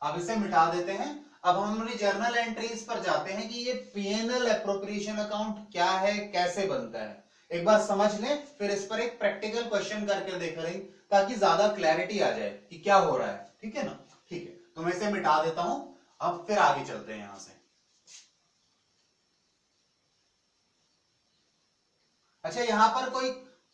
अब इसे मिटा देते हैं। अब हम अपनी जर्नल एंट्रीज पर जाते हैं कि ये पीएनएल एप्रोप्रिएशन अकाउंट क्या है, कैसे बनता है, एक बार समझ लें, फिर इस पर एक प्रैक्टिकल क्वेश्चन करके देख रहे हैं ताकि ज्यादा क्लैरिटी आ जाए कि क्या हो रहा है। ठीक है ना, ठीक है, तो मैं इसे मिटा देता हूं। अब फिर आगे चलते हैं यहां से। अच्छा, यहां पर कोई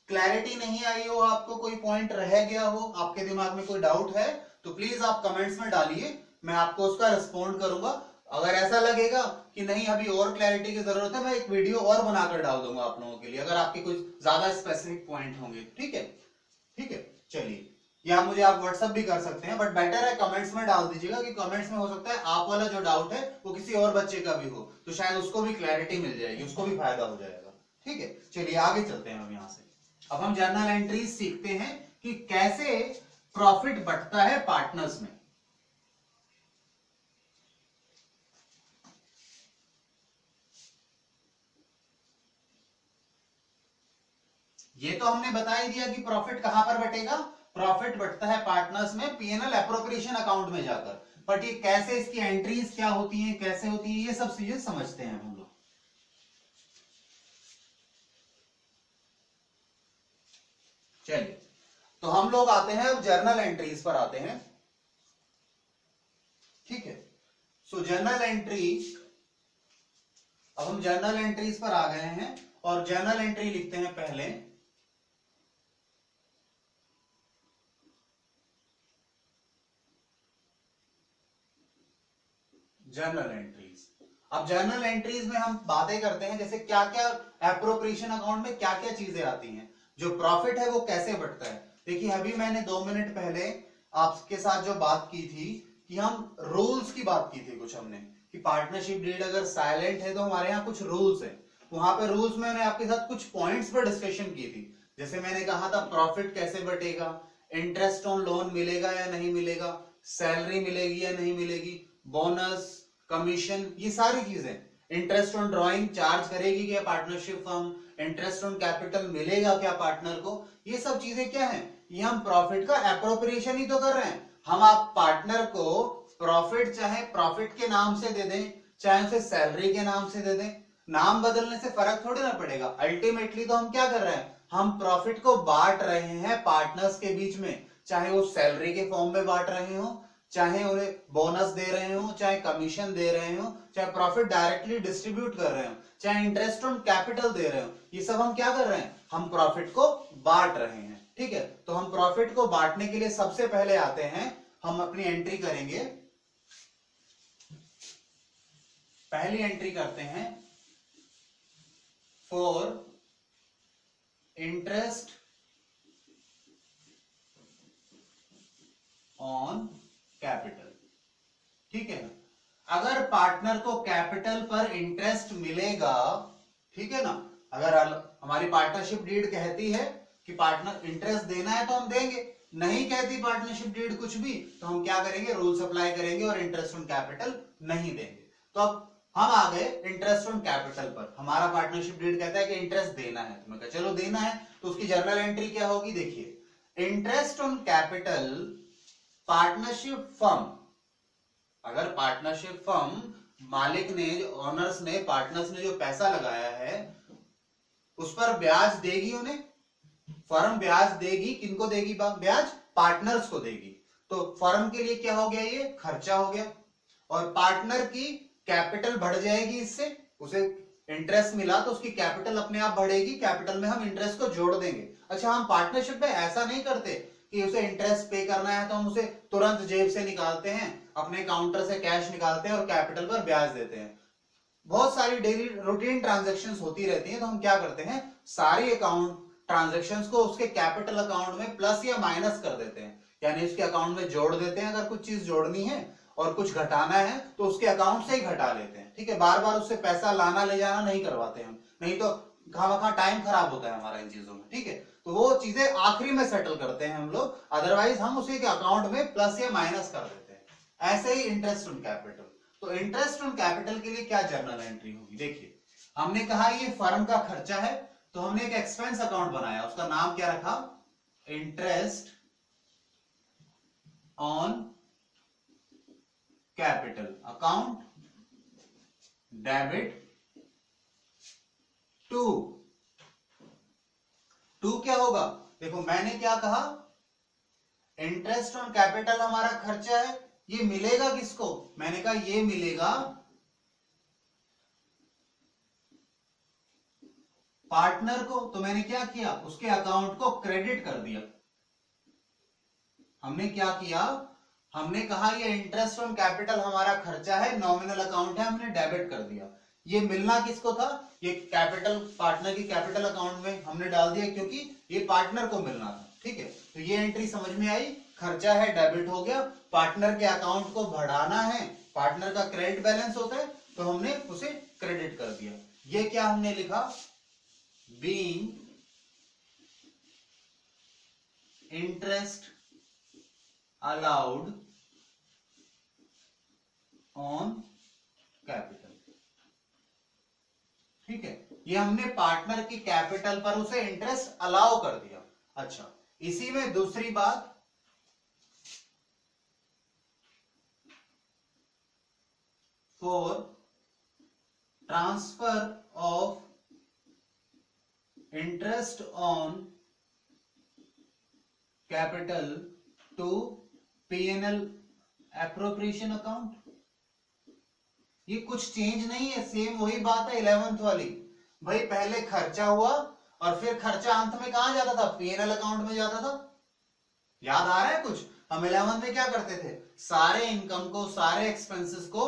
क्लैरिटी नहीं आई हो, आपको कोई पॉइंट रह गया हो, आपके दिमाग में कोई डाउट है तो प्लीज आप कमेंट्स में डालिए, मैं आपको उसका रिस्पॉन्ड करूंगा। अगर ऐसा लगेगा कि नहीं अभी और क्लैरिटी की जरूरत है, मैं एक वीडियो और बनाकर डाल दूंगा आप लोगों के लिए, अगर आपके कुछ ज्यादा स्पेसिफिक पॉइंट होंगे। ठीक है, ठीक है, चलिए, या मुझे आप व्हाट्सअप भी कर सकते हैं, बट बेटर है कमेंट्स में डाल दीजिएगा कि कमेंट्स में हो सकता है आप वाला जो डाउट है वो किसी और बच्चे का भी हो, तो शायद उसको भी क्लैरिटी मिल जाएगी, उसको भी फायदा हो जाएगा। ठीक है, चलिए आगे चलते हैं हम यहां से। अब हम जर्नल एंट्रीज सीखते हैं कि कैसे प्रॉफिट बढ़ता है पार्टनर्स में। ये तो हमने बता ही दिया कि प्रॉफिट कहां पर बटेगा, प्रॉफिट बढ़ता है पार्टनर्स में पीएनएल एप्रोप्रिएशन अकाउंट में जाकर। बट ये कैसे, इसकी एंट्रीज क्या होती हैं, कैसे होती है, ये सब चीजें समझते हैं हम लोग। चलिए, तो हम लोग आते हैं अब जर्नल एंट्रीज पर आते हैं। ठीक है, सो जर्नल एंट्रीज, अब हम जर्नल एंट्रीज पर आ गए हैं और जर्नल एंट्री लिखते हैं पहले। जर्नल एंट्रीज, अब जर्नल एंट्रीज में हम बातें करते हैं जैसे क्या क्या एप्रोप्रिएशन अकाउंट में क्या क्या चीजें आती हैं, जो प्रॉफिट है वो कैसे बढ़ता है। देखिए अभी मैंने 2 मिनट पहले आपके साथ जो बात की थी कि हम रूल्स की बात की थी कुछ हमने, कि पार्टनरशिप डीड अगर साइलेंट है तो हमारे यहाँ कुछ रूल्स है। वहां पे रूल्स में मैंने आपके साथ कुछ पॉइंट्स पर डिस्कशन की थी। जैसे मैंने कहा था प्रॉफिट कैसे बढ़ेगा, इंटरेस्ट ऑन लोन मिलेगा या नहीं मिलेगा, सैलरी मिलेगी या नहीं मिलेगी, बोनस, कमीशन, ये सारी चीजें, इंटरेस्ट ऑन ड्रॉइंग चार्ज करेगी क्या partnership firm, interest on capital मिलेगा क्या पार्टनर को, ये सब चीजें क्या है, ये हम प्रॉफिट का एप्रोप्रिएशन ही तो कर रहे हैं। हम आप पार्टनर को प्रॉफिट चाहे प्रॉफिट के नाम से दे दें, चाहे उसे सैलरी के नाम से दे दें, नाम बदलने से फर्क थोड़ी ना पड़ेगा। अल्टीमेटली तो हम क्या कर रहे हैं, हम प्रॉफिट को बांट रहे हैं पार्टनर्स के बीच में, चाहे वो सैलरी के फॉर्म में बांट रहे हो, चाहे उन्हें बोनस दे रहे हो, चाहे कमीशन दे रहे हो, चाहे प्रॉफिट डायरेक्टली डिस्ट्रीब्यूट कर रहे हो, चाहे इंटरेस्ट ऑन कैपिटल दे रहे हो, ये सब हम क्या कर रहे हैं, हम प्रॉफिट को बांट रहे हैं। ठीक है, तो हम प्रॉफिट को बांटने के लिए सबसे पहले आते हैं, हम अपनी एंट्री करेंगे, पहली एंट्री करते हैं फॉर इंटरेस्ट ऑन कैपिटल। ठीक है ना, अगर पार्टनर को कैपिटल पर इंटरेस्ट मिलेगा, ठीक है ना, अगर हमारी पार्टनरशिप डीड कहती है कि पार्टनर इंटरेस्ट देना है तो हम देंगे, नहीं कहती पार्टनरशिप डीड कुछ भी तो हम क्या करेंगे, रूल्स अप्लाई करेंगे और इंटरेस्ट ऑन कैपिटल नहीं देंगे। तो अब हम आ गए इंटरेस्ट ऑन कैपिटल पर, हमारा पार्टनरशिप डीड कहता है कि इंटरेस्ट देना है, तो मैं कहा चलो देना है, तो उसकी जर्नल एंट्री क्या होगी, देखिए interest on capital partnership firm, अगर पार्टनरशिप फर्म मालिक ने, ओनर्स ने, पार्टनर्स ने जो पैसा लगाया है उस पर ब्याज देगी, उन्हें फर्म ब्याज देगी, किनको देगी ब्याज, पार्टनर्स को देगी। तो फर्म के लिए क्या हो गया, ये खर्चा हो गया, और पार्टनर की कैपिटल बढ़ जाएगी, इससे उसे इंटरेस्ट मिला तो उसकी कैपिटल अपने आप बढ़ेगी, कैपिटल में हम इंटरेस्ट को जोड़ देंगे। अच्छा, हम पार्टनरशिप में ऐसा नहीं करते कि उसे इंटरेस्ट पे करना है तो हम उसे तुरंत जेब से निकालते हैं, अपने काउंटर से कैश निकालते हैं और कैपिटल पर ब्याज देते हैं। बहुत सारी डेली रूटीन ट्रांजैक्शंस होती रहती हैं, तो हम क्या करते हैं, सारी अकाउंट ट्रांजैक्शंस को उसके कैपिटल अकाउंट में प्लस या माइनस कर देते हैं, यानी उसके अकाउंट में जोड़ देते हैं, अगर कुछ चीज जोड़नी है और कुछ घटाना है तो उसके अकाउंट से ही घटा लेते हैं। ठीक है, बार बार उससे पैसा लाना ले जाना नहीं करवाते हम, नहीं तो खामखा टाइम खराब होता है हमारा इन चीजों में। ठीक है, तो वो चीजें आखिरी में सेटल करते हैं हम लोग, अदरवाइज हम उसी के अकाउंट में प्लस या माइनस कर देते हैं। ऐसे ही इंटरेस्ट ऑन कैपिटल, तो इंटरेस्ट ऑन कैपिटल के लिए क्या जर्नल एंट्री होगी, देखिए हमने कहा ये फर्म का खर्चा है, तो हमने एक एक्सपेंस अकाउंट बनाया, उसका नाम क्या रखा, interest on capital account debit to क्या होगा? देखो मैंने क्या कहा, इंटरेस्ट ऑन कैपिटल हमारा खर्चा है, ये मिलेगा किसको? मैंने कहा ये मिलेगा पार्टनर को। तो मैंने क्या किया, उसके अकाउंट को क्रेडिट कर दिया। हमने क्या किया, हमने कहा ये इंटरेस्ट ऑन कैपिटल हमारा खर्चा है, नॉमिनल अकाउंट है, हमने डेबिट कर दिया। ये मिलना किसको था? ये कैपिटल, पार्टनर की कैपिटल अकाउंट में हमने डाल दिया क्योंकि ये पार्टनर को मिलना था। ठीक है, तो ये एंट्री समझ में आई, खर्चा है डेबिट हो गया, पार्टनर के अकाउंट को बढ़ाना है, पार्टनर का क्रेडिट बैलेंस होता है तो हमने उसे क्रेडिट कर दिया। ये क्या हमने लिखा, being interest allowed on capital. ठीक है, ये हमने पार्टनर की कैपिटल पर उसे इंटरेस्ट अलाउ कर दिया। अच्छा, इसी में दूसरी बात, for transfer of interest on capital to P&L appropriation account, ये कुछ चेंज नहीं है, सेम वही बात है 11th वाली। भाई पहले खर्चा हुआ और फिर खर्चा अंत में कहां जाता था? P&L अकाउंट में जाता था। याद आ रहा है कुछ? हम 11th में क्या करते थे, सारे इनकम को, सारे एक्सपेंसेस को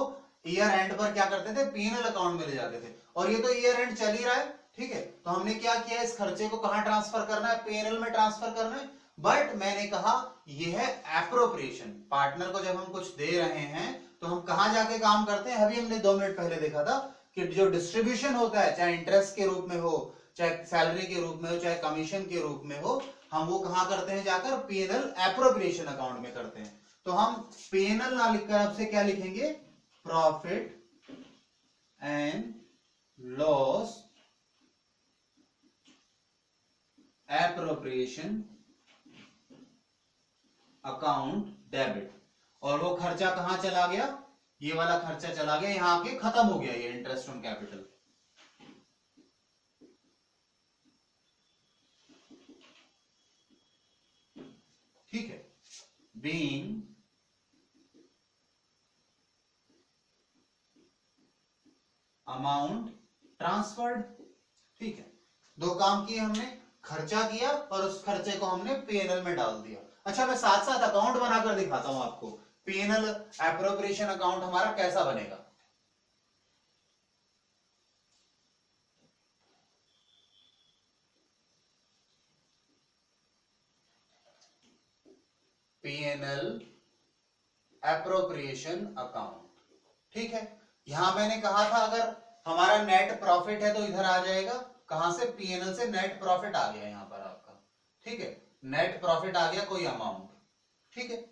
ईयर एंड पर क्या करते थे? P&L अकाउंट में ले जाते थे। और ये तो ईयर एंड चल ही रहा है। ठीक है, तो हमने क्या किया, इस खर्चे को कहां ट्रांसफर करना है? P&L में ट्रांसफर करना है। बट मैंने कहा यह है एप्रोप्रिएशन, पार्टनर को जब हम कुछ दे रहे हैं तो हम कहां जाके काम करते हैं? अभी हमने 2 मिनट पहले देखा था कि जो डिस्ट्रीब्यूशन होता है, चाहे इंटरेस्ट के रूप में हो, चाहे सैलरी के रूप में हो, चाहे कमीशन के रूप में हो, हम वो कहां करते हैं? जाकर P&L एप्रोप्रिएशन अकाउंट में करते हैं। तो हम P&L ना लिखकर अब से क्या लिखेंगे? Profit and loss appropriation account debit. और वो खर्चा कहां चला गया? ये वाला खर्चा चला गया यहां आके, खत्म हो गया ये इंटरेस्ट ऑन कैपिटल। ठीक है, बीइंग अमाउंट ट्रांसफर्ड। ठीक है, 2 काम किए हमने, खर्चा किया और उस खर्चे को हमने P&L में डाल दिया। अच्छा, मैं साथ साथ अकाउंट बनाकर दिखाता हूं आपको, P&L एप्रोप्रिएशन अकाउंट हमारा कैसा बनेगा। P&L appropriation account. ठीक है, यहां मैंने कहा था अगर हमारा नेट प्रॉफिट है तो इधर आ जाएगा, कहां से? P&L से नेट प्रॉफिट आ गया यहां पर आपका। ठीक है, नेट प्रॉफिट आ गया कोई अमाउंट। ठीक है,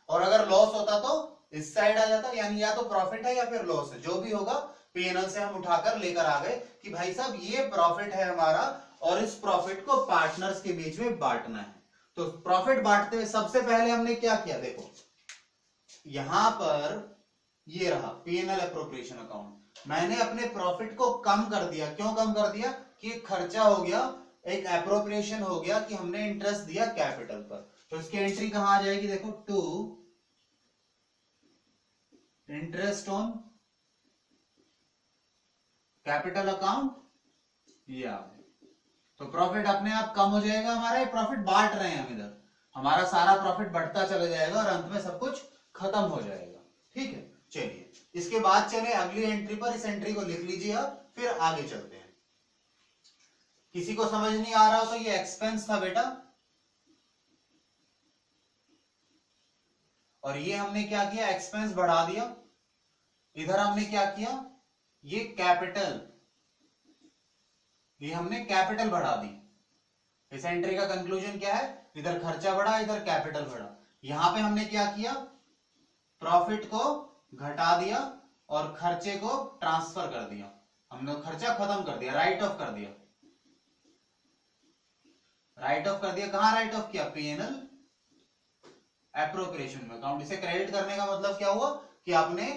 और अगर लॉस होता तो इस साइड आ जाता, यानी या तो प्रॉफिट है या फिर लॉस है, जो भी होगा P&L से हम उठाकर लेकर आ गए कि भाई साहब ये प्रॉफिट है हमारा और इस प्रॉफिट को पार्टनर्स के बीच में बांटना है। तो प्रॉफिट बांटते हुए सबसे पहले हमने क्या किया, देखो यहां पर ये रहा P&L एप्रोप्रिएशन अकाउंट, मैंने अपने प्रॉफिट को कम कर दिया। क्यों कम कर दिया? कि खर्चा हो गया, एक एप्रोप्रिएशन हो गया कि हमने इंटरेस्ट दिया कैपिटल पर। तो इसकी एंट्री कहां आ जाएगी? देखो, to interest on capital account, ये आ गया। तो प्रॉफिट अपने आप कम हो जाएगा हमारा, ये प्रॉफिट बांट रहे हैं हम इधर, हमारा सारा प्रॉफिट बढ़ता चला जाएगा और अंत में सब कुछ खत्म हो जाएगा। ठीक है, चलिए इसके बाद चले अगली एंट्री पर, इस एंट्री को लिख लीजिए आप, फिर आगे चलते हैं। किसी को समझ नहीं आ रहा हो तो ये एक्सपेंस था बेटा, और ये हमने क्या किया? एक्सपेंस बढ़ा दिया। इधर हमने क्या किया? ये कैपिटल, ये हमने कैपिटल बढ़ा दी। इस एंट्री का कंक्लूजन क्या है? इधर खर्चा बढ़ा, इधर कैपिटल बढ़ा। यहां पे हमने क्या किया? प्रॉफिट को घटा दिया और खर्चे को ट्रांसफर कर दिया, हमने खर्चा खत्म कर दिया, राइट ऑफ कर दिया। राइट ऑफ कर दिया, कहां राइट ऑफ किया? P&L एप्रोप्रिएशन में अकाउंट। इसे क्रेडिट करने का मतलब क्या हुआ कि आपने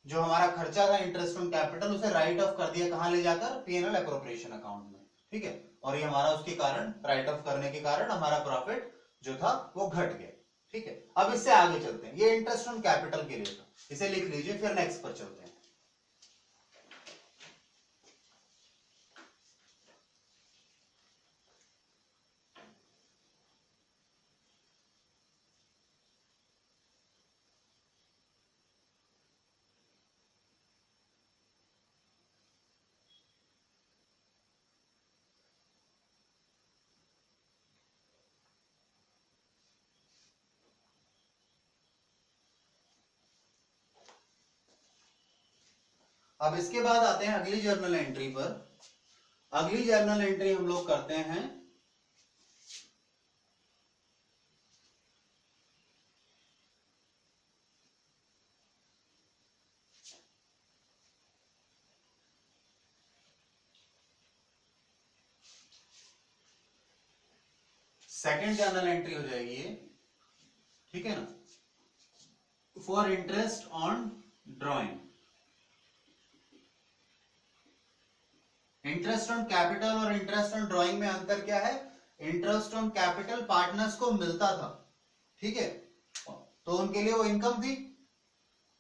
जो हमारा खर्चा था इंटरेस्ट ऑन कैपिटल उसे राइट ऑफ कर दिया, कहां ले जाकर, पीएनएल एप्रोप्रिएशन अकाउंट में, ठीक है। और ये हमारा उसके कारण राइट ऑफ करने के कारण हमारा प्रॉफिट जो था वो घट गया, ठीक है। अब इससे आगे चलते हैं, ये इंटरेस्ट ऑन कैपिटल के लिए था, इसे लिख लीजिए, फिर नेक्स्ट पर चलते हैं। अब इसके बाद आते हैं अगली जर्नल एंट्री पर। अगली जर्नल एंट्री हम लोग करते हैं सेकंड जर्नल एंट्री हो जाएगी ये, ठीक है ना, for interest on drawing. Interest on capital और इंटरेस्ट ऑन ड्राइंग में अंतर क्या है? इंटरेस्ट ऑन कैपिटल पार्टनर्स को मिलता था, ठीक है, तो उनके लिए वो इनकम थी,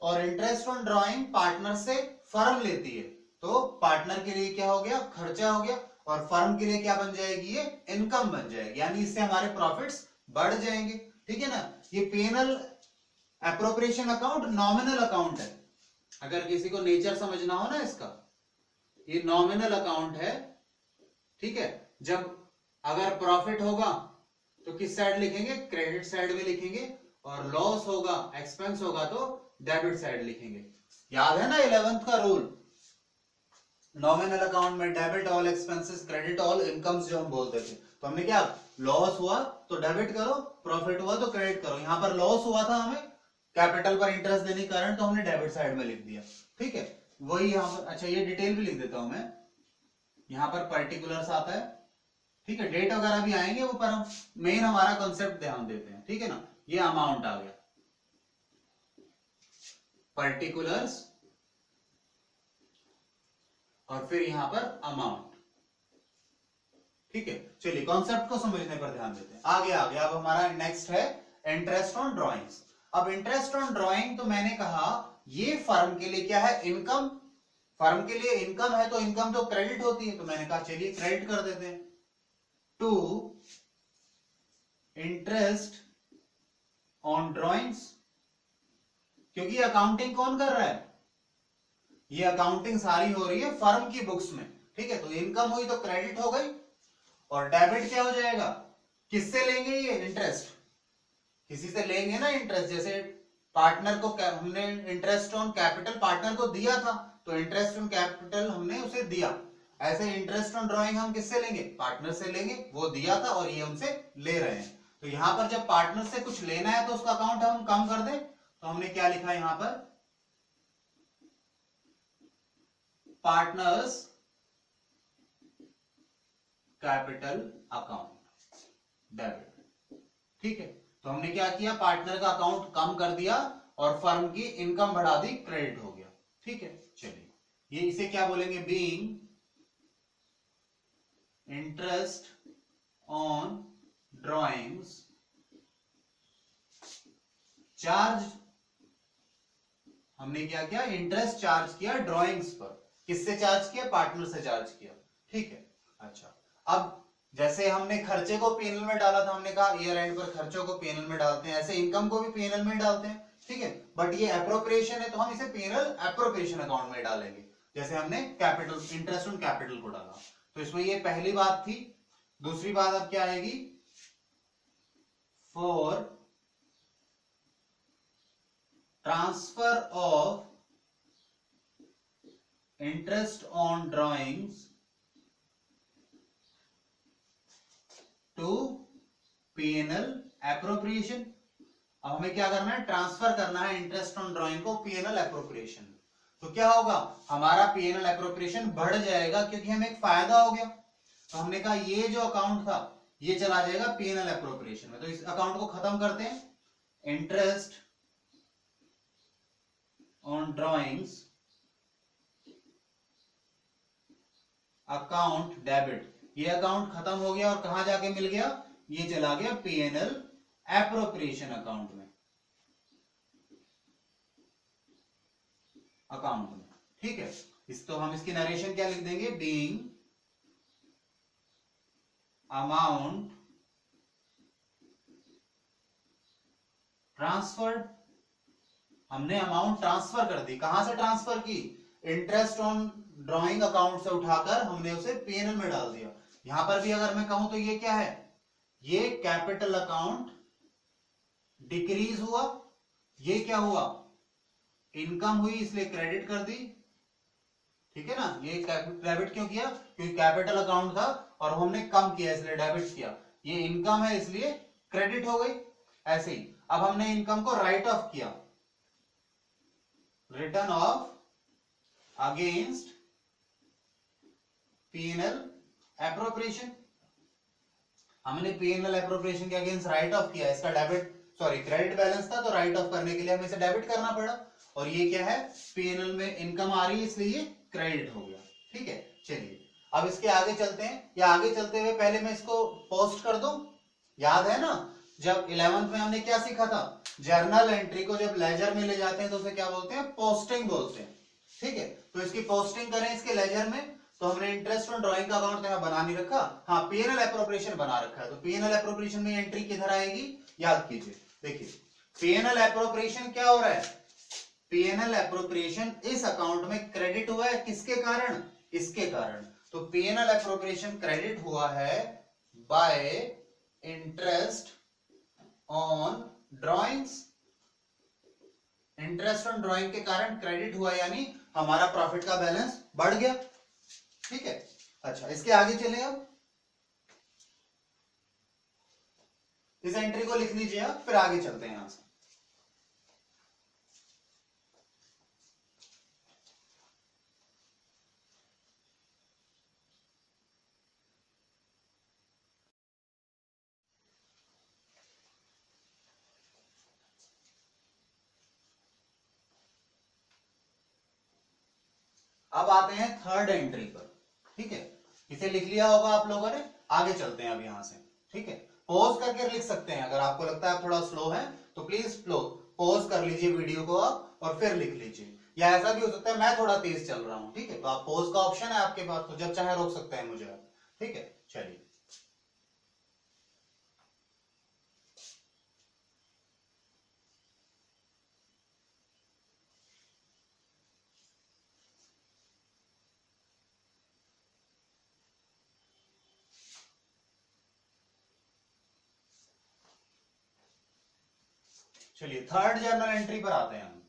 और इंटरेस्ट ऑन ड्राइंग पार्टनर से फर्म लेती है, तो पार्टनर के लिए क्या हो गया? खर्चा हो गया, और फर्म के लिए क्या बन जाएगी? ये इनकम बन जाएगी, यानी इससे हमारे प्रॉफिट्स बढ़ जाएंगे, ठीक है ना। ये PNL appropriation account nominal account है, अगर किसी को नेचर समझना हो ना इसका, ये नॉमिनल अकाउंट है, ठीक है। जब अगर प्रॉफिट होगा तो किस साइड लिखेंगे? क्रेडिट साइड में लिखेंगे, और लॉस होगा, एक्सपेंस होगा तो डेबिट साइड लिखेंगे। याद है ना 11th का रूल, नॉमिनल अकाउंट में debit all expenses credit all incomes जो हम बोलते थे, तो हमने क्या, लॉस हुआ तो डेबिट करो, प्रॉफिट हुआ तो क्रेडिट करो। यहां पर लॉस हुआ था हमें कैपिटल पर इंटरेस्ट देने के कारण, तो हमने डेबिट साइड में लिख दिया, ठीक है। वही यहां पर, अच्छा ये डिटेल भी लिख देता हूं मैं, यहां पर पर्टिकुलर्स आता है, ठीक है, डेट वगैरह भी आएंगे वो, पर हम मेन हमारा कॉन्सेप्ट ध्यान देते हैं, ठीक है ना। ये अमाउंट आ गया, पर्टिकुलर्स, और फिर यहां पर अमाउंट, ठीक है। चलिए कॉन्सेप्ट को समझने पर ध्यान देते हैं। आगे अब हमारा नेक्स्ट है इंटरेस्ट ऑन ड्रॉइंग्स। अब इंटरेस्ट ऑन ड्रॉइंग तो मैंने कहा ये फर्म के लिए क्या है? इनकम। फर्म के लिए इनकम है, तो इनकम तो क्रेडिट होती है, तो मैंने कहा चलिए क्रेडिट कर देते हैं टू इंटरेस्ट ऑन ड्रॉइंग्स, क्योंकि अकाउंटिंग कौन कर रहा है? ये अकाउंटिंग सारी हो रही है फर्म की बुक्स में, ठीक है। तो इनकम हुई तो क्रेडिट हो गई, और डेबिट क्या हो जाएगा? किससे लेंगे ये इंटरेस्ट? किसी से लेंगे ना इंटरेस्ट, जैसे पार्टनर को हमने इंटरेस्ट ऑन कैपिटल पार्टनर को दिया था, तो इंटरेस्ट ऑन कैपिटल हमने उसे दिया, ऐसे इंटरेस्ट ऑन ड्रॉइंग हम किससे लेंगे? पार्टनर से लेंगे, वो दिया था और ये हमसे ले रहे हैं। तो यहां पर जब पार्टनर से कुछ लेना है तो उसका अकाउंट हम कम कर दें, तो हमने क्या लिखा यहां पर? पार्टनर्स कैपिटल अकाउंट डेबिट, ठीक है। तो हमने क्या किया? पार्टनर का अकाउंट कम कर दिया और फर्म की इनकम बढ़ा दी, क्रेडिट हो गया, ठीक है। चलिए ये इसे क्या बोलेंगे? Being interest on drawings charge, हमने क्या किया? इंटरेस्ट चार्ज किया ड्रॉइंग्स पर। किससे चार्ज किया? पार्टनर से चार्ज किया, ठीक है। अच्छा, अब जैसे हमने खर्चे को पीएनएल में डाला था, हमने कहा ईयर एंड पर खर्चों को पीएनएल में डालते हैं, ऐसे इनकम को भी पीएनएल में डालते हैं, ठीक है। बट ये एप्रोप्रिएशन है, तो हम इसे पीएनएल एप्रोप्रिएशन अकाउंट में डालेंगे, जैसे हमने कैपिटल इंटरेस्ट ऑन कैपिटल को डाला। तो इसमें ये पहली बात थी। दूसरी बात अब क्या आएगी? For transfer of interest on drawings to PNL appropriation. अब हमें क्या करना है? ट्रांसफर करना है इंटरेस्ट ऑन ड्रॉइंग को पीएनएल एप्रोप्रिएशन। तो क्या होगा? हमारा पीएनएल एप्रोप्रिएशन बढ़ जाएगा, क्योंकि हमें एक फायदा हो गया। तो हमने कहा ये जो अकाउंट था ये चला जाएगा पीएनएल एप्रोप्रिएशन में, तो इस अकाउंट को खत्म करते हैं। Interest on drawings account debit, ये अकाउंट खत्म हो गया और कहां जाके मिल गया, ये चला गया P&L एप्रोप्रिएशन अकाउंट में, अकाउंट में। ठीक है, इस तो हम इसकी नरेशन क्या लिख देंगे, बीइंग अमाउंट ट्रांसफर्ड, हमने अमाउंट ट्रांसफर कर दी, कहां से ट्रांसफर की, इंटरेस्ट ऑन ड्राइंग अकाउंट से उठाकर हमने उसे P&L में डाल दिया। यहां पर भी अगर मैं कहूं तो ये क्या है, ये कैपिटल अकाउंट डिक्रीज हुआ, ये क्या हुआ, इनकम हुई इसलिए क्रेडिट कर दी। ठीक है ना, ये डेबिट क्यों किया, क्योंकि कैपिटल अकाउंट था और हमने कम किया इसलिए डेबिट किया, ये इनकम है इसलिए क्रेडिट हो गई। ऐसे ही अब हमने इनकम को राइट ऑफ किया, return of against P&L appropriation, हमने P&L एप्रोप्रिएशन के अगेंस्ट राइट ऑफ किया, इसका डेबिट सॉरी क्रेडिट बैलेंस था तो राइट ऑफ करने के लिए हमें इसे डेबिट करना पड़ा, और ये क्या है, P&L में इनकम आ रही है इसलिए ये क्रेडिट हो गया। ठीक है, चलिए अब इसके आगे चलते हैं, या आगे चलते हुए पहले मैं इसको पोस्ट कर दूं। याद है ना, जब 11th में हमने क्या सीखा था, जर्नल एंट्री को जब लेजर में ले जाते हैं तो उसे क्या बोलते हैं, पोस्टिंग बोलते हैं। ठीक है, तो इसकी पोस्टिंग करें इसके लेजर में, तो हमने इंटरेस्ट ऑन ड्राइंग का अकाउंट यहाँ बना नहीं रखा, हाँ P&L एप्रोप्रिएशन बना रखा है, तो P&L एप्रोप्रिएशन में एंट्री किधर आएगी, याद कीजिए। देखिए P&L एप्रोप्रिएशन क्या हो रहा है, P&L एप्रोप्रिएशन इस अकाउंट में क्रेडिट हुआ है, किसके कारण, इसके कारण, तो P&L एप्रोप्रिएशन क्रेडिट हुआ है bye interest on drawings, interest on drawing के कारण क्रेडिट हुआ, यानी हमारा प्रॉफिट का बैलेंस बढ़ गया। ठीक है, अच्छा इसके आगे चले, अब इस एंट्री को लिख लीजिए आप, फिर आगे चलते हैं यहां से। अब आते हैं थर्ड एंट्री पर। ठीक है, इसे लिख लिया होगा आप लोगों ने, आगे चलते हैं अब यहां से। ठीक है, पॉज करके लिख सकते हैं, अगर आपको लगता है थोड़ा स्लो है तो प्लीज पॉज कर लीजिए वीडियो को आप और फिर लिख लीजिए, या ऐसा भी हो सकता है मैं थोड़ा तेज चल रहा हूं। ठीक है, तो आप पॉज का ऑप्शन है आपके पास, तो जब चाहे रोक सकते हैं मुझे आप। ठीक है, चलिए चलिए थर्ड जर्नल एंट्री पर आते हैं हम।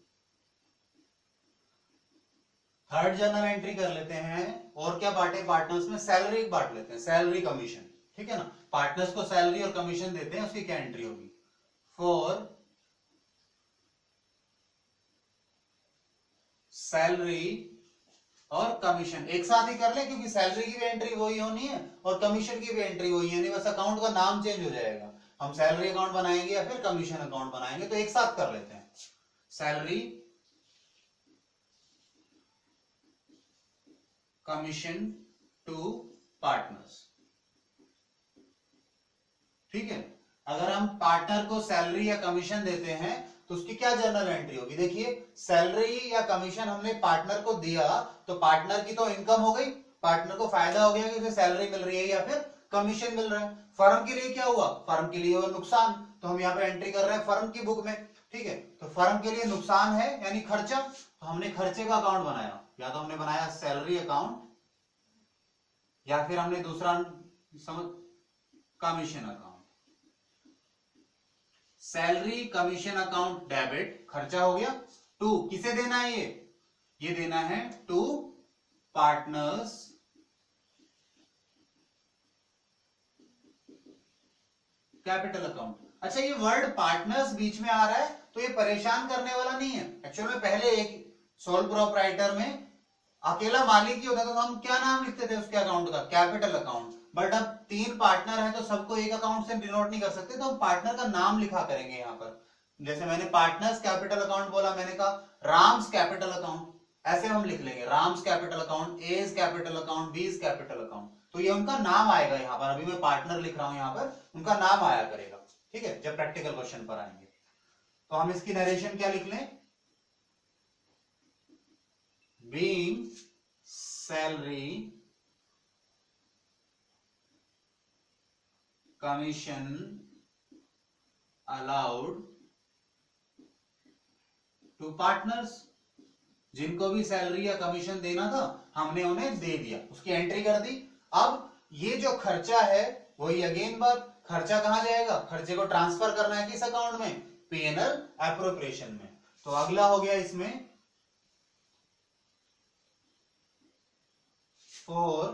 थर्ड जर्नल एंट्री कर लेते हैं, और क्या बांटे पार्टनर्स में, सैलरी बांट लेते हैं, सैलरी कमीशन। ठीक है ना, पार्टनर्स को सैलरी और कमीशन देते हैं, उसकी क्या एंट्री होगी, फॉर सैलरी और कमीशन, एक साथ ही कर ले क्योंकि सैलरी की भी एंट्री वही होनी है और कमीशन की भी एंट्री वही है, बस अकाउंट का नाम चेंज हो जाएगा, हम सैलरी अकाउंट बनाएंगे या फिर कमीशन अकाउंट बनाएंगे, तो एक साथ कर लेते हैं, सैलरी कमीशन टू पार्टनर्स। ठीक है, अगर हम पार्टनर को सैलरी या कमीशन देते हैं तो उसकी क्या जर्नल एंट्री होगी, देखिए सैलरी या कमीशन हमने पार्टनर को दिया तो पार्टनर की तो इनकम हो गई, पार्टनर को फायदा हो गया कि उसे सैलरी मिल रही है या फिर कमीशन मिल रहा है। फर्म के लिए क्या हुआ, फर्म के लिए हुआ नुकसान, तो हम यहाँ पे एंट्री कर रहे हैं फर्म की बुक में। ठीक है, तो फर्म के लिए नुकसान है यानी खर्चा, तो हमने खर्चे का अकाउंट बनाया, या तो हमने बनाया सैलरी अकाउंट या फिर हमने दूसरा समझ commission account. Salary commission account debit, खर्चा हो गया, टू किसे देना है, ये देना है टू पार्टनर्स कैपिटल अकाउंट। अच्छा ये वर्ड पार्टनर्स बीच में आ रहा है तो ये परेशान करने वाला नहीं है, एक्चुअल में पहले एक सोल प्रोप्राइटर में अकेला मालिक ही होता था तो हम क्या नाम लिखते थे उसके अकाउंट का, कैपिटल अकाउंट, बट अब तीन पार्टनर हैं तो सबको एक अकाउंट से डिनोट नहीं कर सकते, तो हम पार्टनर का नाम लिखा करेंगे यहाँ पर, जैसे मैंने पार्टनर्स कैपिटल अकाउंट बोला, मैंने कहा राम्स कैपिटल अकाउंट, ऐसे हम लिख लेंगे Ram's capital account, A's capital account, B's capital account. तो ये उनका नाम आएगा यहाँ पर, अभी मैं पार्टनर लिख रहा हूं यहाँ पर, उनका नाम आया करेगा। ठीक है, जब प्रैक्टिकल क्वेश्चन पर आएंगे तो हम इसकी नरेशन क्या लिख लें, being salary commission allowed to partners, जिनको भी सैलरी या कमीशन देना था हमने उन्हें दे दिया, उसकी एंट्री कर दी। अब ये जो खर्चा है वही अगेन बात, खर्चा कहां जाएगा, खर्चे को ट्रांसफर करना है किस अकाउंट में, पीएनएल एप्रोप्रिएशन में। तो अगला हो गया इसमें for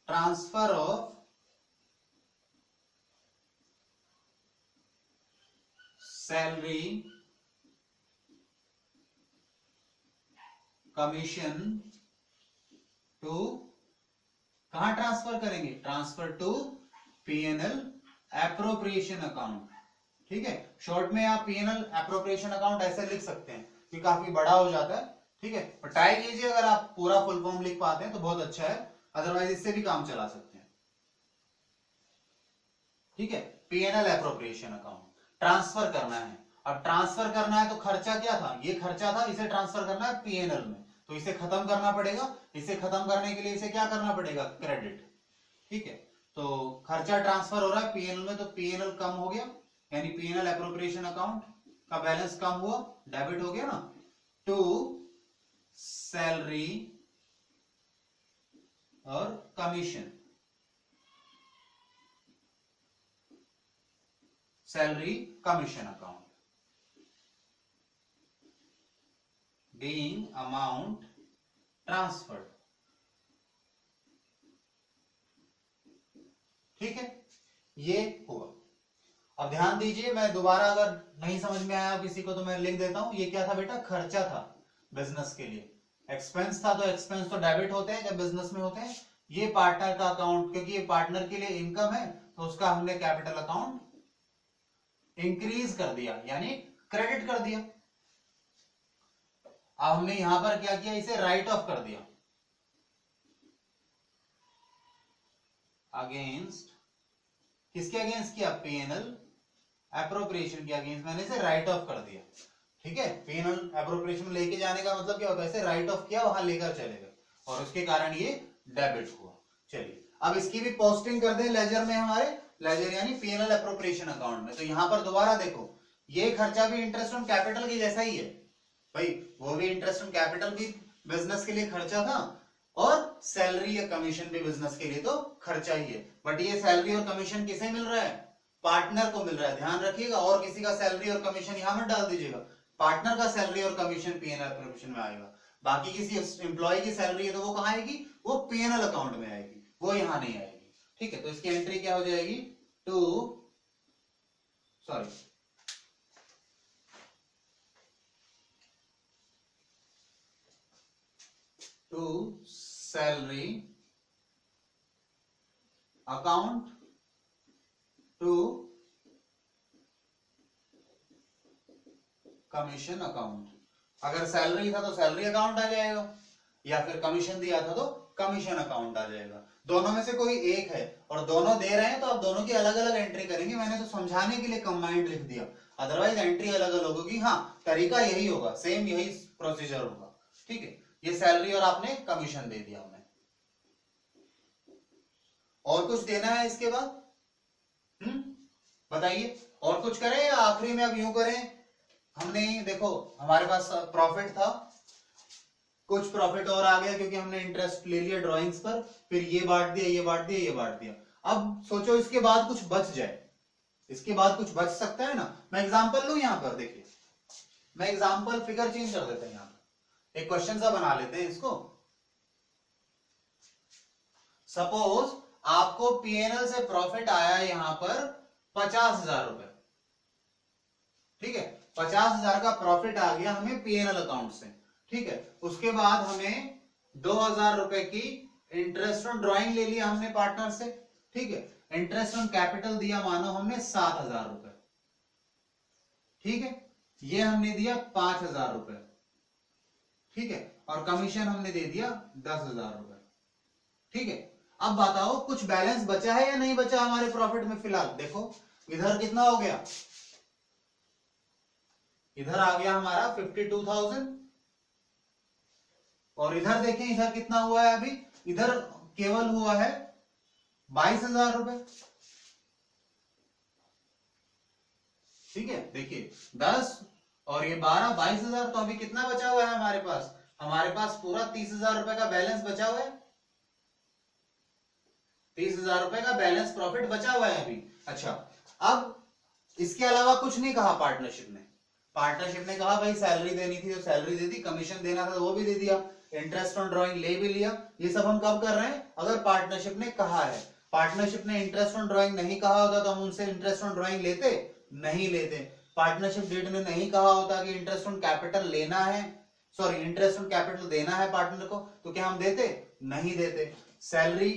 transfer of salary commission to, कहां ट्रांसफर करेंगे, transfer to PNL appropriation account. ठीक है, शॉर्ट में आप पीएनएल एप्रोप्रिएशन अकाउंट ऐसे लिख सकते हैं कि काफी बड़ा हो जाता है। ठीक है, ट्राई कीजिए, अगर आप पूरा फुल फॉर्म लिख पाते हैं तो बहुत अच्छा है, अदरवाइज इससे भी काम चला सकते हैं। ठीक है, पीएनएल एप्रोप्रिएशन अकाउंट ट्रांसफर करना है। अब ट्रांसफर करना है तो खर्चा क्या था, ये खर्चा था, इसे ट्रांसफर करना है पीएनएल में, तो इसे खत्म करना पड़ेगा। इसे खत्म करने के लिए इसे क्या करना पड़ेगा, क्रेडिट। ठीक है, तो खर्चा ट्रांसफर हो रहा है पीएनएल में, तो पीएनएल कम हो गया, यानी पीएनएल एप्रोप्रिएशन अकाउंट का बैलेंस कम हुआ, डेबिट हो गया ना, टू सैलरी और commission, salary commission account being amount transferred। ठीक है, ये हुआ। अब ध्यान दीजिए, मैं दोबारा अगर नहीं समझ में आया किसी को तो मैं लिख देता हूं, ये क्या था बेटा, खर्चा था बिजनेस के लिए, एक्सपेंस था, तो एक्सपेंस तो डेबिट होते हैं जब बिजनेस में होते हैं। ये पार्टनर का अकाउंट, क्योंकि ये पार्टनर के लिए इनकम है तो उसका हमने कैपिटल अकाउंट इंक्रीज कर दिया, यानी क्रेडिट कर दिया। अब हमने यहां पर क्या किया, इसे राइट ऑफ कर दिया अगेंस्ट, किसके अगेंस्ट किया, पीएनएल एप्रोप्रिएशन के अगेंस्ट मैंने इसे राइट ऑफ कर दिया। ठीक है, पीएनएल एप्रोप्रिएशन लेके जाने का मतलब क्या होता है, इसे राइट ऑफ किया, वहां लेकर चले गए और उसके कारण ये डेबिट हुआ। चलिए, अब इसकी भी पोस्टिंग कर दें लेजर में, हमारे लेजर यानी पीएनएल एप्रोप्रिएशन अकाउंट में। तो यहां पर दोबारा देखो, ये खर्चा भी इंटरेस्ट ऑन कैपिटल की जैसा ही है भाई, वो भी इंटरेस्ट ऑन कैपिटल भी बिजनेस के लिए खर्चा था, और सैलरी या कमीशन भी बिजनेस के लिए तो खर्चा ही है। बट ये सैलरी और कमीशन किसे मिल रहा है, पार्टनर को मिल रहा है, ध्यान रखिएगा। और किसी का सैलरी और कमीशन यहां मत डाल दीजिएगा, पार्टनर का सैलरी और कमीशन पीएनएल एप्रोप्रिएशन में आएगा। बाकी किसी एम्प्लॉय की सैलरी है तो वो कहां आएगी, वो पीएनएल अकाउंट में आएगी, वो यहां नहीं आएगी। ठीक है, तो इसकी एंट्री क्या हो जाएगी, to salary account to commission account. अगर सैलरी था तो सैलरी अकाउंट आ जाएगा, या फिर कमीशन दिया था तो कमीशन अकाउंट आ जाएगा। दोनों में से कोई एक है, और दोनों दे रहे हैं तो आप दोनों की अलग अलग एंट्री करेंगे। मैंने तो समझाने के लिए कंबाइंड लिख दिया, अदरवाइज एंट्री अलग अलग होगी। हाँ, तरीका यही होगा, सेम यही प्रोसीजर होगा। ठीक है, ये सैलरी और आपने कमीशन दे दिया हमें। और कुछ देना है इसके बाद, बताइए, और कुछ करें या आखिरी में अब यूं करें। हमने देखो, हमारे पास प्रॉफिट था, कुछ प्रॉफिट और आ गया क्योंकि हमने इंटरेस्ट ले लिया ड्राइंग्स पर, फिर ये बांट दिया, ये बांट दिया, ये बांट दिया। अब सोचो इसके बाद कुछ बच जाए, इसके बाद कुछ बच सकता है ना। मैं एग्जांपल लूं यहां पर, देखिए मैं एग्जांपल, फिगर चेंज कर देते हैं, यहां पर एक क्वेश्चन सा बना लेते हैं इसको। सपोज आपको पीएनएल से प्रॉफिट आया यहां पर 50,000 रुपए। ठीक है, 50,000 का प्रॉफिट आ गया हमें पीएनएल अकाउंट से। ठीक है, उसके बाद हमें 2,000 रुपए की इंटरेस्ट ऑन ड्राइंग ले लिया हमने पार्टनर से। ठीक है, इंटरेस्ट ऑन कैपिटल दिया मानो हमने 7,000 रुपए। ठीक है, ये हमने दिया 5,000 रुपए, ठीक है, और कमीशन हमने दे दिया 10,000 रुपए, ठीक है। अब बताओ कुछ बैलेंस बचा है या नहीं बचा हमारे प्रॉफिट में? फिलहाल देखो इधर कितना हो गया, इधर आ गया हमारा 52,000, और इधर देखें इधर कितना हुआ है, अभी इधर केवल हुआ है 22,000 रुपए, ठीक है। देखिए 10 और ये 12, 22,000, तो अभी कितना बचा हुआ है हमारे पास? हमारे पास पूरा 30,000 रुपए का बैलेंस बचा हुआ है, 30,000 रुपए का बैलेंस प्रॉफिट बचा हुआ है अभी। अच्छा, अब इसके अलावा कुछ नहीं कहा पार्टनरशिप ने। पार्टनरशिप ने कहा भाई सैलरी देनी थी तो सैलरी दे दी, कमीशन देना था तो वो भी दे दिया, इंटरेस्ट ऑन ड्राइंग ले भी लिया। ये सब हम कब कर रहे हैं? अगर पार्टनरशिप ने कहा है। पार्टनरशिप ने इंटरेस्ट ऑन ड्राइंग नहीं कहा होता तो हम उनसे इंटरेस्ट ऑन ड्राइंग लेते नहीं लेते। पार्टनरशिप डीड ने नहीं कहा होता कि इंटरेस्ट ऑन कैपिटल लेना है, सॉरी इंटरेस्ट ऑन कैपिटल देना है पार्टनर को, तो क्या हम देते? नहीं देते। सैलरी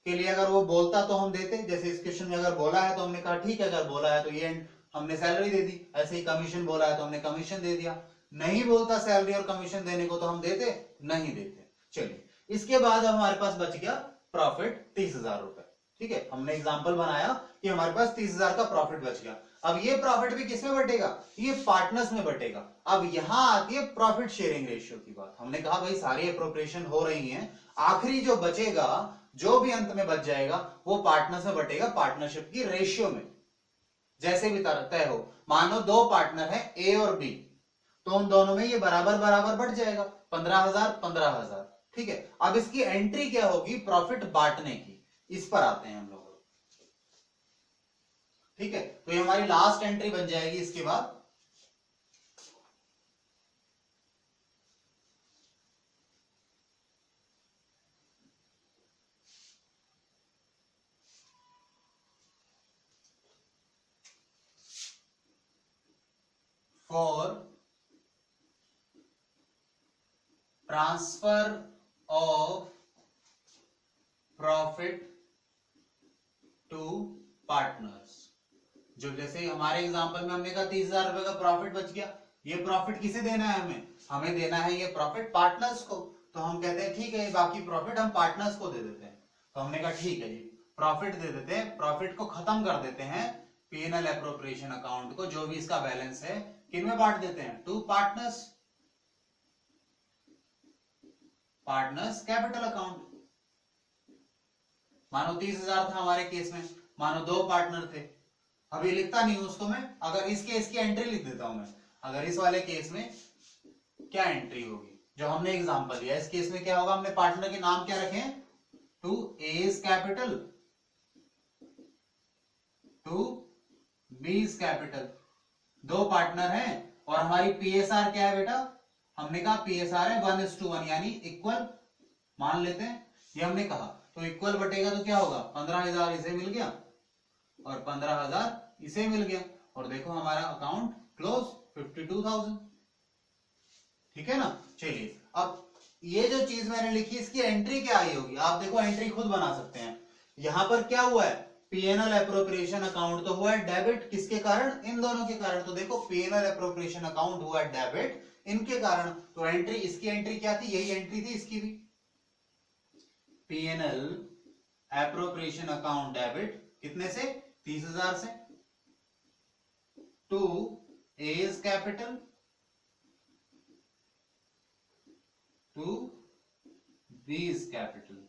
के लिए अगर वो बोलता तो हम देते, जैसे इस क्वेश्चन में अगर बोला है तो हमने कहा ठीक है, अगर बोला है तो ये हमने सैलरी दे दी। ऐसे ही कमीशन बोला है तो हमने कमीशन दे दिया। नहीं बोलता सैलरी और कमीशन देने को तो हम देते नहीं देते। चलिए, इसके बाद हमारे पास बच गया प्रॉफिट 30,000 रुपए, ठीक है। हमने एग्जांपल बनाया कि हमारे पास 30,000 का प्रॉफिट बच गया। अब ये प्रॉफिट भी किसमें बटेगा? ये पार्टनर्स में बटेगा। अब यहां आती है प्रॉफिट शेयरिंग रेशियो की बात। हमने कहा भाई सारी अप्रोप्रिएशन हो रही है, आखिरी जो बचेगा, जो भी अंत में बच जाएगा वो पार्टनर्स में बटेगा, पार्टनरशिप की रेशियो में, जैसे भी तय हो। मानो दो पार्टनर है ए और बी, तो उन दोनों में ये बराबर बराबर बढ़ जाएगा, 15,000 15,000, ठीक है। अब इसकी एंट्री क्या होगी? प्रॉफिट बांटने की। इस पर आते हैं हम लोग, ठीक है। तो ये हमारी लास्ट एंट्री बन जाएगी। इसके बाद for transfer of profit to partners. जो जैसे हमारे एग्जांपल में हमने कहा 30,000 रुपए का प्रॉफिट बच गया, ये प्रॉफिट किसे देना है? हमें देना है ये प्रॉफिट पार्टनर्स को। तो हम कहते हैं ठीक है, बाकी प्रॉफिट हम पार्टनर्स को दे देते हैं। तो हमने कहा ठीक है जी, प्रॉफिट दे देते हैं, प्रॉफिट को खत्म कर देते हैं P&L एप्रोप्रिएशन अकाउंट को, जो भी इसका बैलेंस है किन में बांट देते हैं? To partners, partners capital account. मानो 30,000 था हमारे केस में, मानो दो पार्टनर थे। अभी लिखता नहीं हूं उसको मैं, अगर इस केस की एंट्री लिख देता हूं मैं। अगर इस वाले केस में क्या एंट्री होगी जो हमने एग्जांपल लिया, इस केस में क्या होगा? हमने पार्टनर के नाम क्या रखे? To A's capital, to B's capital. दो पार्टनर हैं और हमारी पीएसआर क्या है बेटा? हमने कहा पीएसआर है 1:1, यानी इक्वल मान लेते हैं, ये हमने कहा। तो इक्वल बटेगा तो क्या होगा? 15,000 इसे मिल गया और 15,000 इसे मिल गया, और देखो हमारा अकाउंट क्लोज 52,000, ठीक है ना। चलिए, अब ये जो चीज मैंने लिखी इसकी एंट्री क्या आई होगी? आप देखो एंट्री खुद बना सकते हैं। यहां पर क्या हुआ है? P&L एप्रोप्रिएशन अकाउंट तो हुआ है डेबिट, किसके कारण? इन दोनों के कारण। तो देखो P&L एप्रोप्रिएशन अकाउंट हुआ है डेबिट इनके कारण। तो एंट्री, इसकी एंट्री क्या थी? यही एंट्री थी इसकी भी, P&L एप्रोप्रिएशन अकाउंट डेबिट, कितने से? 30,000 से, to A's capital, to B's capital,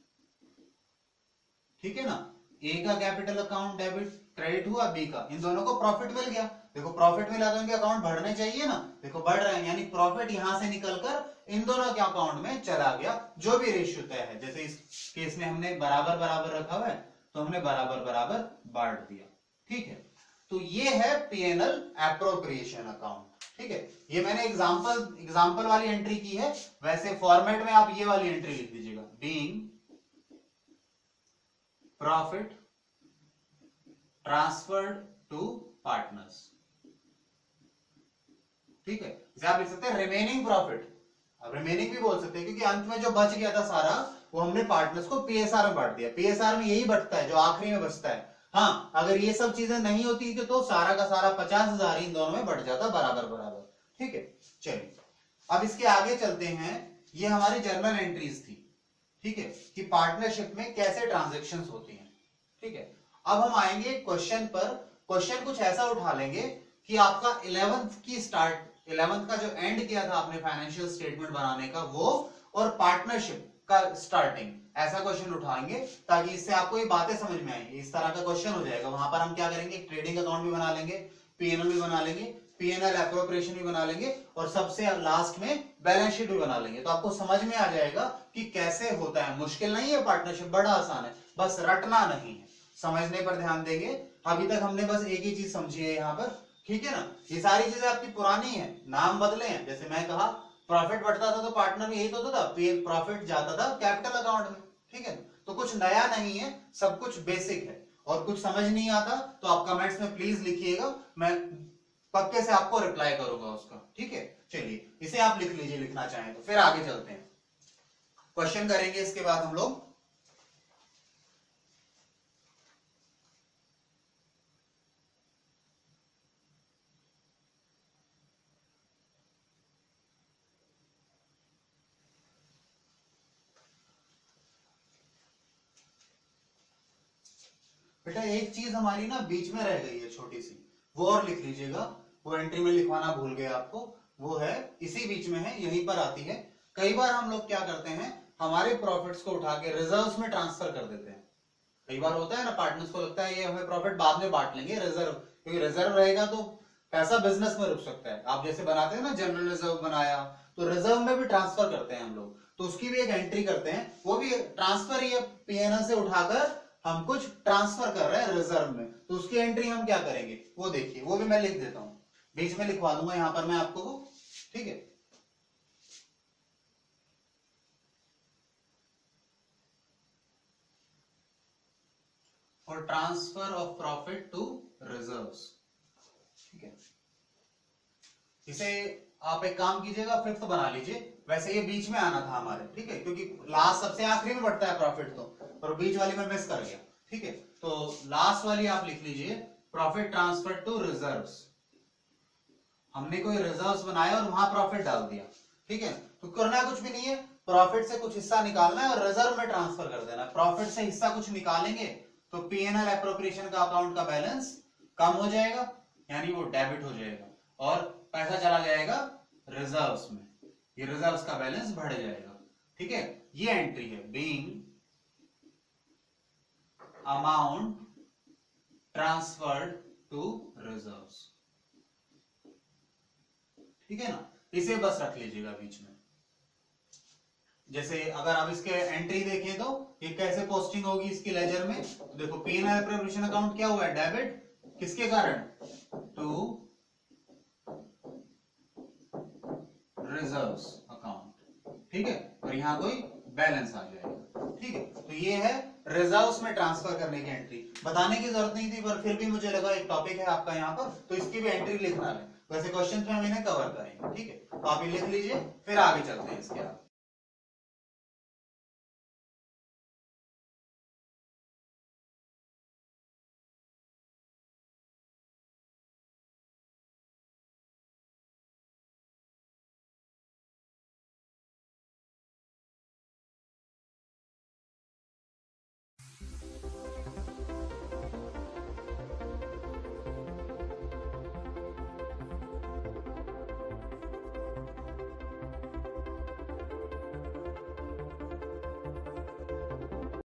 ठीक है ना। ए का कैपिटल अकाउंट डेबिट क्रेडिट हुआ, बी का, इन दोनों को प्रॉफिट मिल गया। देखो प्रॉफिट मिला तो इनके अकाउंट बढ़ने चाहिए ना, देखो बढ़ रहे हैं, यानी प्रॉफिट यहां से निकलकर इन दोनों के अकाउंट में चला गया, जो भी रेशियो तय है। जैसे इस केस में हमने बराबर बराबर रखा हुआ है तो हमने बराबर बराबर बांट दिया, ठीक है। तो ये है P&L एप्रोप्रिएशन अकाउंट, ठीक है। ये मैंने एग्जांपल वाली एंट्री की है, वैसे फॉर्मेट में आप ये वाली एंट्री लिख दीजिएगा, being profit transferred to partners, ठीक है। इसे आप लिख सकते हैं रिमेनिंग प्रॉफिट, अब रिमेनिंग भी बोल सकते हैं क्योंकि अंत में जो बच गया था सारा वो हमने पार्टनर्स को पीएसआर में बांट दिया। पीएसआर में यही बचता है जो आखिरी में बचता है, हाँ, अगर ये सब चीजें नहीं होती तो सारा का सारा 50,000 इन दोनों में बढ़ जाता बराबर बराबर। ठीक है, चलिए अब इसके आगे चलते हैं। ये हमारी जर्नल एंट्रीज थी, ठीक है, कि पार्टनरशिप में कैसे ट्रांजेक्शन्स होती हैं। ठीक है, अब हम आएंगे क्वेश्चन पर। क्वेश्चन कुछ ऐसा उठा लेंगे कि आपका 11th का जो एंड किया था आपने फाइनेंशियल स्टेटमेंट बनाने का वो, और पार्टनरशिप का स्टार्टिंग, ऐसा क्वेश्चन उठाएंगे ताकि इससे आपको ये बातें समझ में आएंगी। इस तरह का क्वेश्चन हो जाएगा। वहां पर हम क्या करेंगे, ट्रेडिंग अकाउंट भी बना लेंगे, पीएनएल भी बना लेंगे, पीएनएल एप्रोप्रिएशन भी बना लेंगे, और सबसे लास्ट में बैलेंस शीट भी बना लेंगे। तो आपको समझ में आ जाएगा कि कैसे होता है। मुश्किल नहीं है पार्टनरशिप, बड़ा आसान है, बस रटना नहीं है, समझने पर ध्यान देंगे। अभी तक हमने बस एक ही चीज समझी है यहाँ पर, ठीक है ना। ये सारी चीजें आपकी पुरानी है, नाम बदले हैं। जैसे मैं कहा प्रॉफिट बढ़ता था तो पार्टनर में यही तो था, प्रॉफिट जाता था कैपिटल अकाउंट में, ठीक है। तो कुछ नया नहीं है, सब कुछ बेसिक है। और कुछ समझ नहीं आता तो आप कमेंट्स में प्लीज लिखिएगा, मैं पक्के से आपको रिप्लाई करूंगा उसका, ठीक है। चलिए इसे आप लिख लीजिए, लिखना चाहें तो। फिर आगे चलते हैं, क्वेश्चन करेंगे इसके बाद हम लोग। बेटा एक चीज हमारी ना बीच में रह गई है छोटी सी, वो और लिख लीजिएगा। वो एंट्री में लिखवाना भूल गए आपको, वो है इसी बीच में है, यहीं पर आती है। कई बार हम लोग क्या करते हैं, हमारे प्रॉफिट्स को उठा के रिजर्व्स में ट्रांसफर कर देते हैं। कई बार होता है ना, पार्टनर्स को लगता है ये हमें प्रॉफिट बाद में बांट लेंगे, रिजर्व, क्योंकि रिजर्व रहेगा तो पैसा बिजनेस में रुक सकता है। आप जैसे बनाते हैं ना जनरल रिजर्व बनाया, तो रिजर्व में भी ट्रांसफर करते हैं हम लोग, तो उसकी भी एक एंट्री करते हैं। वो भी ट्रांसफर ही है, पीएनएल से उठाकर हम कुछ ट्रांसफर कर रहे हैं रिजर्व में, तो उसकी एंट्री हम क्या करेंगे वो देखिए। वो भी मैं लिख देता हूं, बीच में लिखवा दूंगा यहां पर मैं आपको, ठीक है। और transfer of profit to reserves, ठीक है। इसे आप एक काम कीजिएगा, फिफ्थ बना लीजिए। वैसे ये बीच में आना था हमारे, ठीक है, क्योंकि लास्ट सबसे आखिरी में बढ़ता है प्रॉफिट, तो और बीच वाली में मिस कर गया, ठीक है। तो लास्ट वाली आप लिख लीजिए, प्रॉफिट ट्रांसफर टू रिजर्व्स। हमने कोई रिजर्व्स बनाया और वहां प्रॉफिट डाल दिया, ठीक है। तो करना कुछ भी नहीं है, प्रॉफिट से कुछ हिस्सा निकालना है और रिजर्व में ट्रांसफर कर देना है। प्रॉफिट से हिस्सा कुछ निकालेंगे तो पीएनएल एप्रोप्रिएशन का अकाउंट का बैलेंस कम हो जाएगा, यानी वो डेबिट हो जाएगा, और पैसा चला जाएगा रिजर्व्स में, ये रिजर्व्स का बैलेंस बढ़ जाएगा, ठीक है। ये एंट्री है, being amount transferred to reserves, ठीक है ना। इसे बस रख लीजिएगा बीच में। जैसे अगर आप इसके एंट्री देखें तो ये कैसे पोस्टिंग होगी इसकी लेजर में, देखो पीएनएल एप्रोप्रिएशन अकाउंट क्या हुआ है, डेबिट, किसके कारण, टू रिजर्व्स अकाउंट, ठीक है। और यहां कोई बैलेंस आ जाएगा, ठीक है। तो ये है रिजर्व्स में ट्रांसफर करने की एंट्री। बताने की जरूरत नहीं थी, पर फिर भी मुझे लगा एक टॉपिक है आपका यहाँ पर, तो इसकी भी एंट्री लिखना है। वैसे क्वेश्चन में हम इन्हें कवर करेंगे, ठीक है। तो आप ये लिख लीजिए, फिर आगे चलते हैं इसके आगे।